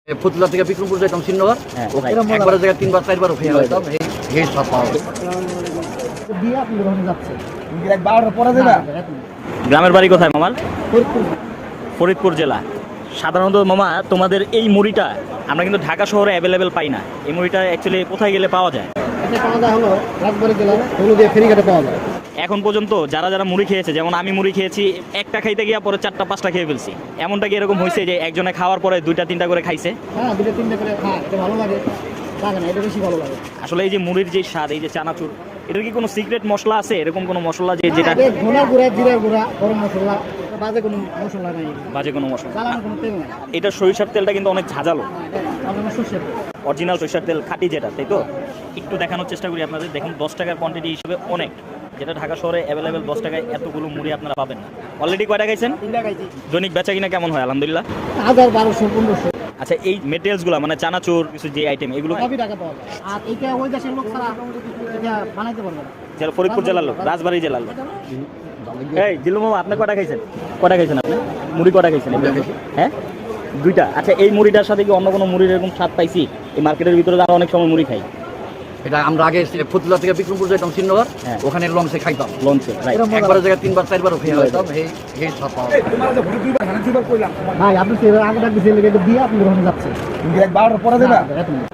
ফুটলা থেকে বিক্রমপুর যাইতাম শ্রীনগর, একবারের জায়গায় 3বার 4বার খেয়ে হইতাম, এই সব পাওয়া যায়। গ্রামের বাড়ি কোথায় মামার? ফরিদপুর জেলা। সাধারণত মামা তোমাদের এই মুড়িটা আমরা কিন্তু ঢাকা শহরে অ্যাভেলেবেল পাই না। এই মুড়িটা অ্যাকচুয়ালি কোথায় গেলে পাওয়া যায়? এখন পর্যন্ত যারা যারা মুড়ি খেয়েছে, যেমন আমি মুড়ি খেয়েছি, একটা খাইতে গিয়ে পরে 4টা 5টা খেয়ে ফেলছি। এমনটা কি এরকম হয়েছে যে একজনে খাওয়ার পরে 2টা 3টা করে খাইছে? হ্যাঁ, 2টা 3টা করে খায়, এটা ভালো লাগে না, এটা বেশি ভালো লাগে। আসলে এই যে মুড়ির যে স্বাদ, এই যে চানাচুর, এটার কি কোনো সিক্রেট মশলা আছে? এরকম কোনো মশলা যেটা ধনিয়া গুঁড়া, জিরার গুঁড়া, গরম মশলা, বাজে কোনো মশলা নাই, বাজে কোনো মশলা, জ্বালানো কোনো তেল নাই। এটা সরিষার তেলটা কিন্তু অনেক ঝাঁঝালো, আপনার সর্ষের অরিজিনাল সরিষার তেল, খাঁটি যেটা, তাই তো? একটু দেখানোর চেষ্টা করি আপনাদের। দেখুন 10 টাকার কোয়ান্টিটি হিসেবে অনেক, যেটা ঢাকা শহরে অ্যাভেলেবেল 10 টাকায় এতগুলো মুড়ি আপনারা পাবেন না। অলরেডি কয়টা খাইছেন? 3টা খাইছি। দৈনিক বেচা কিনা কেমন হয়? আলহামদুলিল্লাহ। 1000, 1200, 1500 আচ্ছা, এই মেটেরিয়ালসগুলো মানে চানাচুর কিছু যে আইটেম, এগুলো সবই টাকা পাওয়া যায়। আর এটা ওই দেশের লোক ছাড়া এটা বানাইতে পারবে না। যারা ফরিদপুর জেলার লোক, রাজবাড়ী জেলার লোক। এই জিল্লু মামা, আপনি কয়টা খাইছেন? কয়টা খাইছেন আপনি? মুড়ি কয়টা খাইছেন? হ্যাঁ, 2টা। আচ্ছা, এই মুড়িটার সাথে কি অন্য কোনো মুড়ির এরকম স্বাদ পাইছি? এই মার্কেটের ভিতরে আমরা অনেক সময় মুড়ি খাই, এটা আমরা আগে ফুটলা থেকে বিক্রমপুর যাইতাম শ্রীনগর, ওখানে লঞ্চে খাইতাম, লঞ্চে একবারের জায়গায় 3বার 4বার খেয়ে হইতাম, এই সব পাওয়া যায়। ভাই আপনি তো আগে ডাক দিয়েছেন, এটা দিয়ে আপনি গ্রহণে যাচ্ছে। 12 পরে দেবা? এক মিনিট।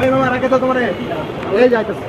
এই মামা রাখে তো তোমারে। এই যাইতেছে।